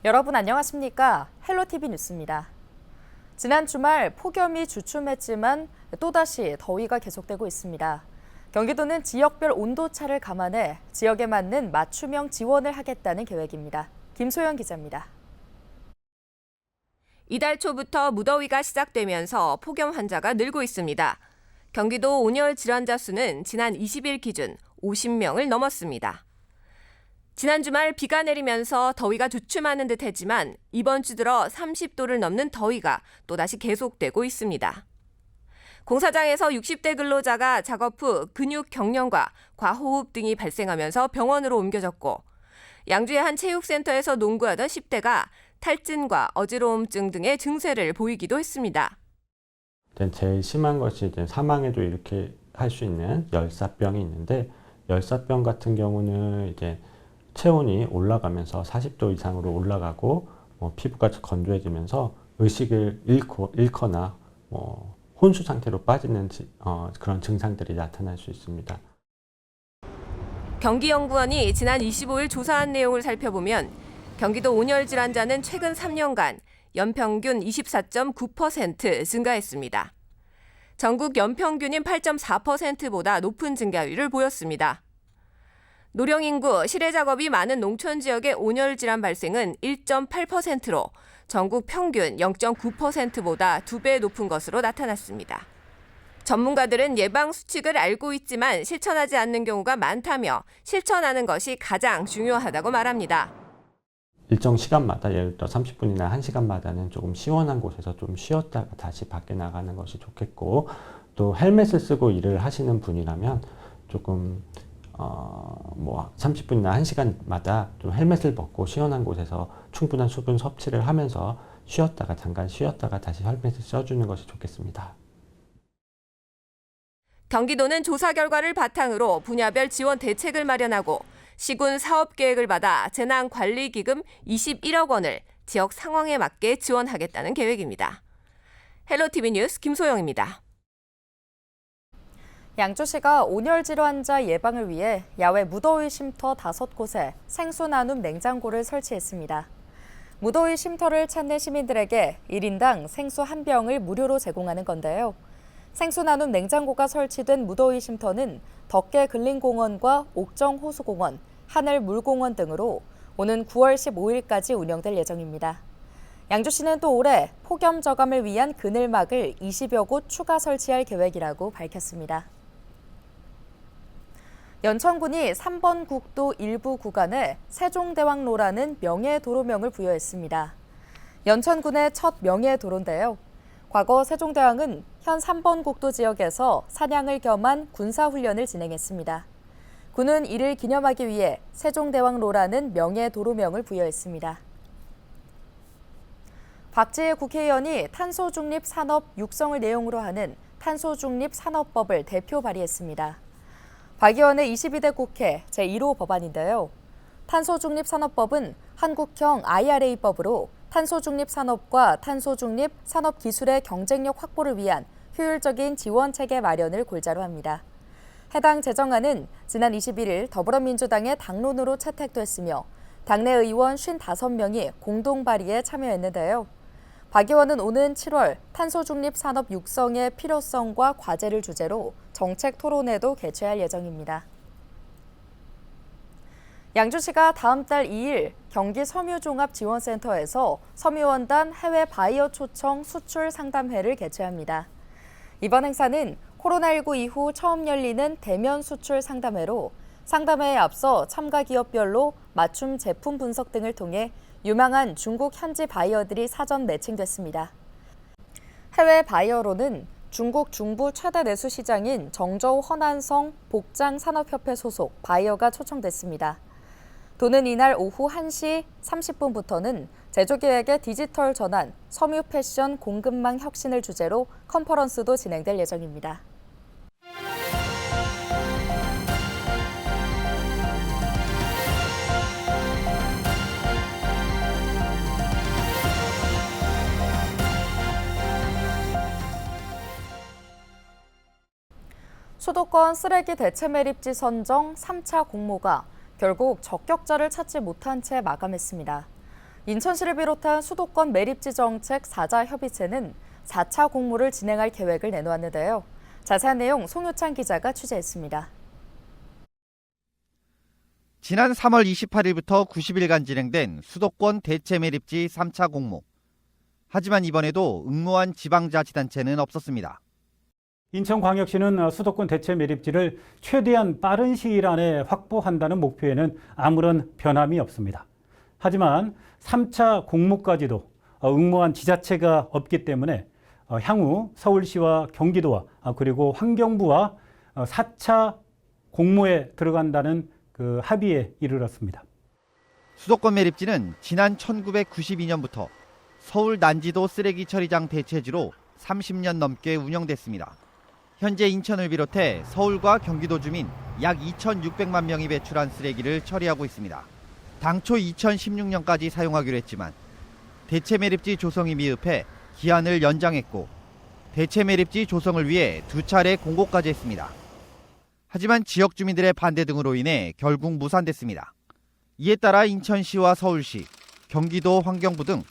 여러분 안녕하십니까? 헬로티비 뉴스입니다. 지난 주말 폭염이 주춤했지만 또다시 더위가 계속되고 있습니다. 경기도는 지역별 온도차를 감안해 지역에 맞는 맞춤형 지원을 하겠다는 계획입니다. 김소연 기자입니다. 이달 초부터 무더위가 시작되면서 폭염 환자가 늘고 있습니다. 경기도 온열 질환자 수는 지난 20일 기준 50명을 넘었습니다. 지난 주말 비가 내리면서 더위가 주춤하는 듯 했지만 이번 주 들어 30도를 넘는 더위가 또다시 계속되고 있습니다. 공사장에서 60대 근로자가 작업 후 근육 경련과 과호흡 등이 발생하면서 병원으로 옮겨졌고, 양주의 한 체육센터에서 농구하던 10대가 탈진과 어지러움증 등의 증세를 보이기도 했습니다. 제일 심한 것이 사망에도 이렇게 할 수 있는 열사병이 있는데, 열사병 같은 경우는 체온이 올라가면서 40도 이상으로 올라가고 피부가 건조해지면서 의식을 잃거나 혼수 상태로 빠지는 그런 증상들이 나타날 수 있습니다. 경기연구원이 지난 25일 조사한 내용을 살펴보면 경기도 온열 질환자는 최근 3년간 연평균 24.9% 증가했습니다. 전국 연평균인 8.4%보다 높은 증가율을 보였습니다. 노령인구, 실외 작업이 많은 농촌 지역의 온열 질환 발생은 1.8%로 전국 평균 0.9%보다 2배 높은 것으로 나타났습니다. 전문가들은 예방 수칙을 알고 있지만 실천하지 않는 경우가 많다며 실천하는 것이 가장 중요하다고 말합니다. 일정 시간마다, 예를 들어 30분이나 1시간마다는 조금 시원한 곳에서 좀 쉬었다가 다시 밖에 나가는 것이 좋겠고, 또 헬멧을 쓰고 일을 하시는 분이라면 조금 30분이나 1시간마다 좀 헬멧을 벗고 시원한 곳에서 충분한 수분 섭취를 하면서 잠깐 쉬었다가 다시 헬멧을 써주는 것이 좋겠습니다. 경기도는 조사 결과를 바탕으로 분야별 지원 대책을 마련하고 시군 사업 계획을 받아 재난관리기금 21억 원을 지역 상황에 맞게 지원하겠다는 계획입니다. 헬로티비 뉴스 김소영입니다. 양주시가 온열 질환자 예방을 위해 야외 무더위 쉼터 5곳에 생수 나눔 냉장고를 설치했습니다. 무더위 쉼터를 찾는 시민들에게 1인당 생수 1병을 무료로 제공하는 건데요. 생수 나눔 냉장고가 설치된 무더위 쉼터는 덕계 근린공원과 옥정 호수공원, 하늘 물공원 등으로 오는 9월 15일까지 운영될 예정입니다. 양주시는 또 올해 폭염 저감을 위한 그늘막을 20여 곳 추가 설치할 계획이라고 밝혔습니다. 연천군이 3번 국도 일부 구간에 세종대왕로라는 명예도로명을 부여했습니다. 연천군의 첫 명예도로인데요. 과거 세종대왕은 현 3번 국도 지역에서 사냥을 겸한 군사훈련을 진행했습니다. 군은 이를 기념하기 위해 세종대왕로라는 명예도로명을 부여했습니다. 박지혜 국회의원이 탄소중립 산업 육성을 내용으로 하는 탄소중립 산업법을 대표 발의했습니다. 박 의원의 22대 국회 제1호 법안인데요. 탄소중립 산업법은 한국형 IRA법으로 탄소중립 산업과 탄소중립 산업 기술의 경쟁력 확보를 위한 효율적인 지원 체계 마련을 골자로 합니다. 해당 제정안은 지난 21일 더불어민주당의 당론으로 채택됐으며 당내 의원 55명이 공동 발의에 참여했는데요. 박 의원은 오는 7월 탄소중립 산업 육성의 필요성과 과제를 주제로 정책 토론회도 개최할 예정입니다. 양주시가 다음 달 2일 경기 섬유종합지원센터에서 섬유원단 해외 바이어 초청 수출 상담회를 개최합니다. 이번 행사는 코로나19 이후 처음 열리는 대면 수출 상담회로 상담회에 앞서 참가 기업별로 맞춤 제품 분석 등을 통해 유망한 중국 현지 바이어들이 사전 매칭됐습니다. 해외 바이어로는 중국 중부 최대 내수 시장인 정저우 허난성 복장산업협회 소속 바이어가 초청됐습니다. 도는 이날 오후 1시 30분부터는 제조기획의 디지털 전환, 섬유 패션 공급망 혁신을 주제로 컨퍼런스도 진행될 예정입니다. 수도권 쓰레기 대체 매립지 선정 3차 공모가 결국 적격자를 찾지 못한 채 마감했습니다. 인천시를 비롯한 수도권 매립지 정책 4자 협의체는 4차 공모를 진행할 계획을 내놓았는데요. 자세한 내용 송유찬 기자가 취재했습니다. 지난 3월 28일부터 90일간 진행된 수도권 대체 매립지 3차 공모. 하지만 이번에도 응모한 지방자치단체는 없었습니다. 인천광역시는 수도권 대체 매립지를 최대한 빠른 시일 안에 확보한다는 목표에는 아무런 변함이 없습니다. 하지만 3차 공모까지도 응모한 지자체가 없기 때문에 향후 서울시와 경기도와 그리고 환경부와 4차 공모에 들어간다는 그 합의에 이르렀습니다. 수도권 매립지는 지난 1992년부터 서울 난지도 쓰레기 처리장 대체지로 30년 넘게 운영됐습니다. 현재 인천을 비롯해 서울과 경기도 주민 약 2,600만 명이 배출한 쓰레기를 처리하고 있습니다. 당초 2016년까지 사용하기로 했지만 대체 매립지 조성이 미흡해 기한을 연장했고 대체 매립지 조성을 위해 2차례 공고까지 했습니다. 하지만 지역 주민들의 반대 등으로 인해 결국 무산됐습니다. 이에 따라 인천시와 서울시, 경기도 환경부 등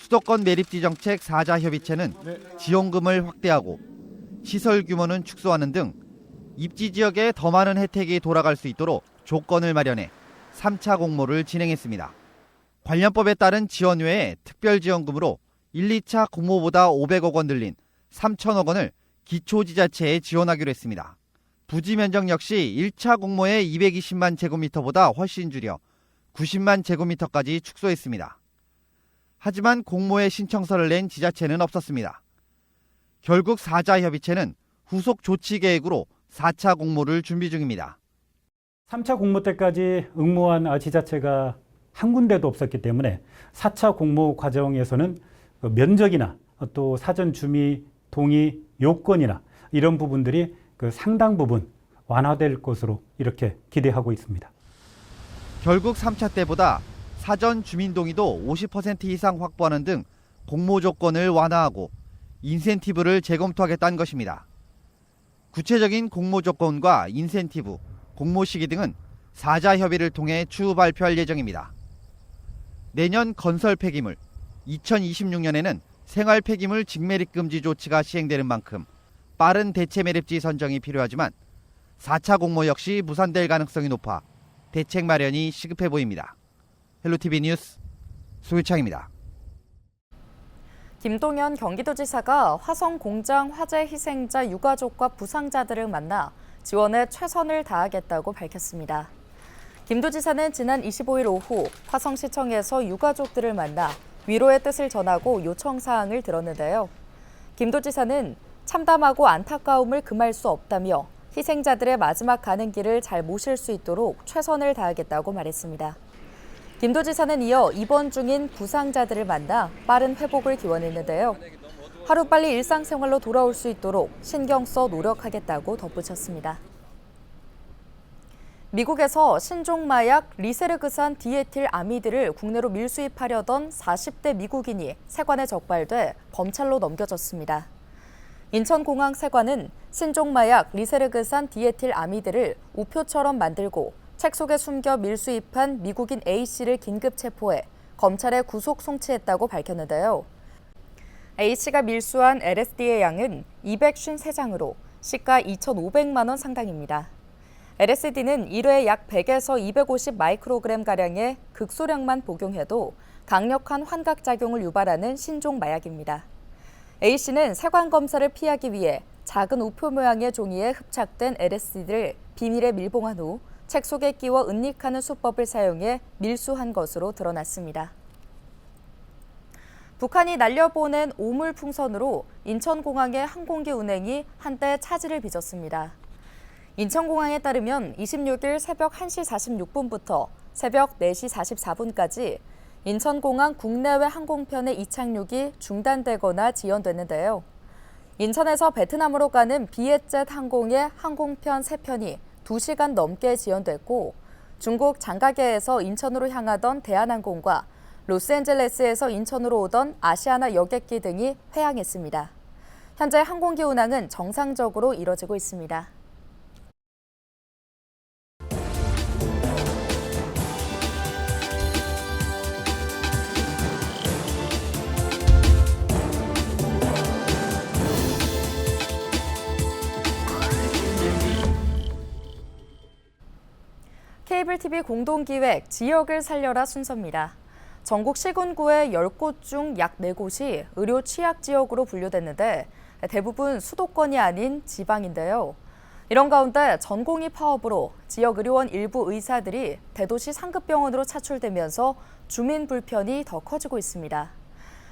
수도권 매립지 정책 4자 협의체는 지원금을 확대하고 시설 규모는 축소하는 등 입지 지역에 더 많은 혜택이 돌아갈 수 있도록 조건을 마련해 3차 공모를 진행했습니다. 관련법에 따른 지원 외에 특별지원금으로 1, 2차 공모보다 500억 원 늘린 3천억 원을 기초지자체에 지원하기로 했습니다. 부지 면적 역시 1차 공모의 220만 제곱미터보다 훨씬 줄여 90만 제곱미터까지 축소했습니다. 하지만 공모에 신청서를 낸 지자체는 없었습니다. 결국 4자 협의체는 후속 조치 계획으로 4차 공모를 준비 중입니다. 3차 공모 때까지 응모한 지자체가 한 군데도 없었기 때문에 4차 공모 과정에서는 면적이나 또 사전 주민 동의 요건이나 이런 부분들이 그 상당 부분 완화될 것으로 이렇게 기대하고 있습니다. 결국 3차 때보다 사전 주민 동의도 50% 이상 확보하는 등 공모 조건을 완화하고 인센티브를 재검토하겠다는 것입니다. 구체적인 공모 조건과 인센티브, 공모 시기 등은 4자 협의를 통해 추후 발표할 예정입니다. 내년 건설 폐기물, 2026년에는 생활 폐기물 직매립 금지 조치가 시행되는 만큼 빠른 대체 매립지 선정이 필요하지만 4차 공모 역시 무산될 가능성이 높아 대책 마련이 시급해 보입니다. 헬로티비 뉴스 소유창입니다. 김동연 경기도지사가 화성 공장 화재 희생자 유가족과 부상자들을 만나 지원에 최선을 다하겠다고 밝혔습니다. 김 도지사는 지난 25일 오후 화성시청에서 유가족들을 만나 위로의 뜻을 전하고 요청 사항을 들었는데요. 김 도지사는 참담하고 안타까움을 금할 수 없다며 희생자들의 마지막 가는 길을 잘 모실 수 있도록 최선을 다하겠다고 말했습니다. 김 도지사는 이어 입원 중인 부상자들을 만나 빠른 회복을 기원했는데요. 하루빨리 일상생활로 돌아올 수 있도록 신경 써 노력하겠다고 덧붙였습니다. 미국에서 신종마약 리세르그산 디에틸 아미드를 국내로 밀수입하려던 40대 미국인이 세관에 적발돼 검찰로 넘겨졌습니다. 인천공항 세관은 신종마약 리세르그산 디에틸 아미드를 우표처럼 만들고 책 속에 숨겨 밀수입한 미국인 A씨를 긴급 체포해 검찰에 구속 송치했다고 밝혔는데요. A씨가 밀수한 LSD의 양은 253장으로 시가 2,500만 원 상당입니다. LSD는 1회에 약 100에서 250 마이크로그램가량의 극소량만 복용해도 강력한 환각작용을 유발하는 신종 마약입니다. A씨는 세관 검사를 피하기 위해 작은 우표 모양의 종이에 흡착된 LSD를 비닐에 밀봉한 후 책 속에 끼워 은닉하는 수법을 사용해 밀수한 것으로 드러났습니다. 북한이 날려보낸 오물풍선으로 인천공항의 항공기 운행이 한때 차질을 빚었습니다. 인천공항에 따르면 26일 새벽 1시 46분부터 새벽 4시 44분까지 인천공항 국내외 항공편의 이착륙이 중단되거나 지연됐는데요. 인천에서 베트남으로 가는 비에젯 항공의 항공편 3편이 2시간 넘게 지연됐고 중국 장가계에서 인천으로 향하던 대한항공과 로스앤젤레스에서 인천으로 오던 아시아나 여객기 등이 회항했습니다. 현재 항공기 운항은 정상적으로 이뤄지고 있습니다. 케이블 TV 공동기획 지역을 살려라 순서입니다. 전국 시군구의 10곳 중 약 4곳이 의료 취약 지역으로 분류됐는데 대부분 수도권이 아닌 지방인데요. 이런 가운데 전공의 파업으로 지역 의료원 일부 의사들이 대도시 상급병원으로 차출되면서 주민 불편이 더 커지고 있습니다.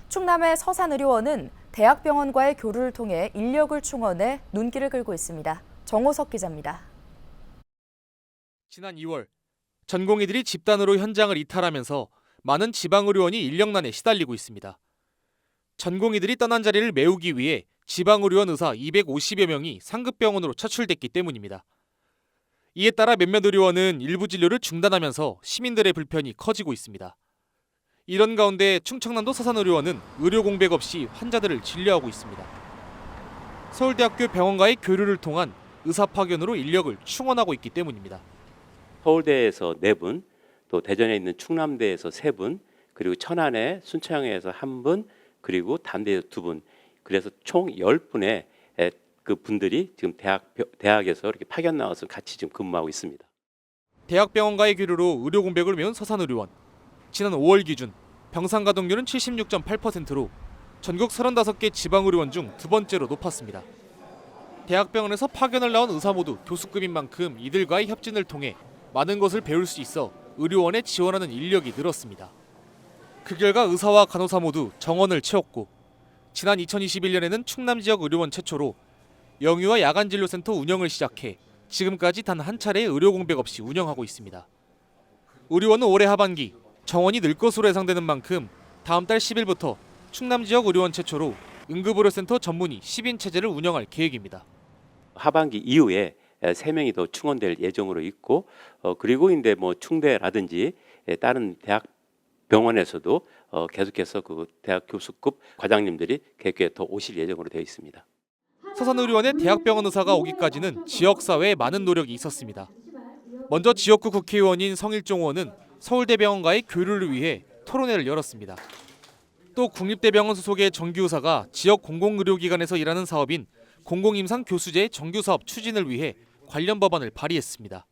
충남의 서산의료원은 대학병원과의 교류를 통해 인력을 충원해 눈길을 끌고 있습니다. 정호석 기자입니다. 지난 2월 전공의들이 집단으로 현장을 이탈하면서 많은 지방의료원이 인력난에 시달리고 있습니다. 전공의들이 떠난 자리를 메우기 위해 지방의료원 의사 250여 명이 상급병원으로 차출됐기 때문입니다. 이에 따라 몇몇 의료원은 일부 진료를 중단하면서 시민들의 불편이 커지고 있습니다. 이런 가운데 충청남도 서산의료원은 의료 공백 없이 환자들을 진료하고 있습니다. 서울대학교 병원과의 교류를 통한 의사 파견으로 인력을 충원하고 있기 때문입니다. 서울대에서 4분, 또 대전에 있는 충남대에서 3분, 그리고 천안에 순천에서 1분, 그리고 담대에서 2분. 그래서 총 10분의 그 분들이 지금 대학에서 이렇게 파견 나와서 같이 지금 근무하고 있습니다. 대학병원과의 교류로 의료 공백을 메운 서산의료원. 지난 5월 기준 병상 가동률은 76.8%로 전국 35개 지방의료원 중 2번째로 높았습니다. 대학병원에서 파견을 나온 의사 모두 교수급인 만큼 이들과의 협진을 통해 많은 것을 배울 수 있어 의료원에 지원하는 인력이 늘었습니다. 그 결과 의사와 간호사 모두 정원을 채웠고 지난 2021년에는 충남 지역 의료원 최초로 영유아 야간진료센터 운영을 시작해 지금까지 단 한 차례의 의료 공백 없이 운영하고 있습니다. 의료원은 올해 하반기 정원이 늘 것으로 예상되는 만큼 다음 달 10일부터 충남 지역 의료원 최초로 응급의료센터 전문의 10인 체제를 운영할 계획입니다. 하반기 이후에 3명이 더 충원될 예정으로 있고 그리고 이제 뭐 충대라든지 다른 대학 병원에서도 계속해서 그 대학 교수급 과장님들이 계획에 더 오실 예정으로 되어 있습니다. 서산의료원의 대학병원 의사가 오기까지는 지역사회에 많은 노력이 있었습니다. 먼저 지역구 국회의원인 성일종 의원은 서울대병원과의 교류를 위해 토론회를 열었습니다. 또 국립대병원 소속의 정규의사가 지역 공공의료기관에서 일하는 사업인 공공임상 교수제 정규사업 추진을 위해 관련 법안을 발의했습니다.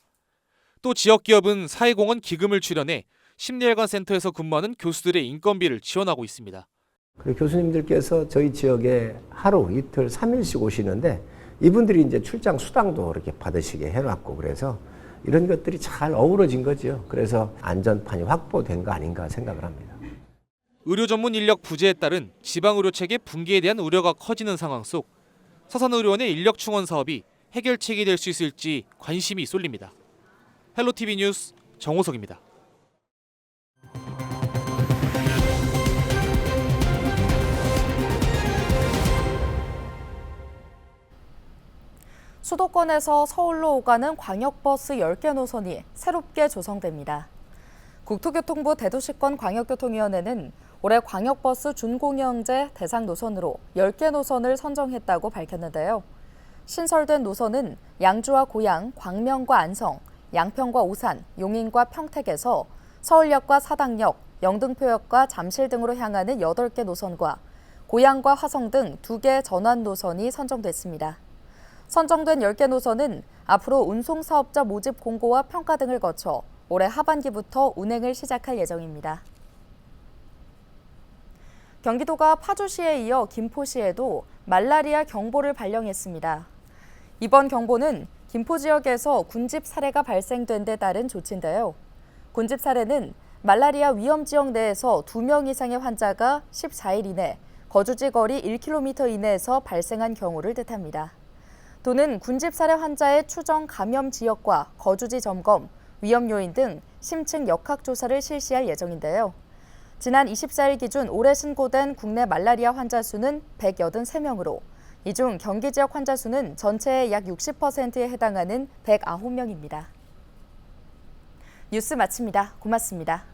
또 지역기업은 사회공헌 기금을 출연해 심리혈관 센터에서 근무하는 교수들의 인건비를 지원하고 있습니다. 그리고 교수님들께서 저희 지역에 하루, 이틀, 3일씩 오시는데 이분들이 이제 출장 수당도 이렇게 받으시게 해놨고 그래서 이런 것들이 잘 어우러진 거죠. 그래서 안전판이 확보된 거 아닌가 생각을 합니다. 의료 전문 인력 부재에 따른 지방의료체계 붕괴에 대한 우려가 커지는 상황 속 서산의료원의 인력 충원 사업이 해결책이 될 수 있을지 관심이 쏠립니다. 헬로티비 뉴스 정호석입니다. 수도권에서 서울로 오가는 광역버스 10개 노선이 새롭게 조성됩니다. 국토교통부 대도시권 광역교통위원회는 올해 광역버스 준공영제 대상 노선으로 10개 노선을 선정했다고 밝혔는데요. 신설된 노선은 양주와 고양, 광명과 안성, 양평과 오산, 용인과 평택에서 서울역과 사당역, 영등포역과 잠실 등으로 향하는 8개 노선과 고양과 화성 등 2개 전환 노선이 선정됐습니다. 선정된 10개 노선은 앞으로 운송사업자 모집 공고와 평가 등을 거쳐 올해 하반기부터 운행을 시작할 예정입니다. 경기도가 파주시에 이어 김포시에도 말라리아 경보를 발령했습니다. 이번 경보는 김포 지역에서 군집 사례가 발생된 데 따른 조치인데요. 군집 사례는 말라리아 위험 지역 내에서 2명 이상의 환자가 14일 이내 거주지 거리 1km 이내에서 발생한 경우를 뜻합니다. 도는 군집 사례 환자의 추정 감염 지역과 거주지 점검, 위험 요인 등 심층 역학 조사를 실시할 예정인데요. 지난 24일 기준 올해 신고된 국내 말라리아 환자 수는 183명으로 이 중 경기 지역 환자 수는 전체의 약 60%에 해당하는 109명입니다. 뉴스 마칩니다. 고맙습니다.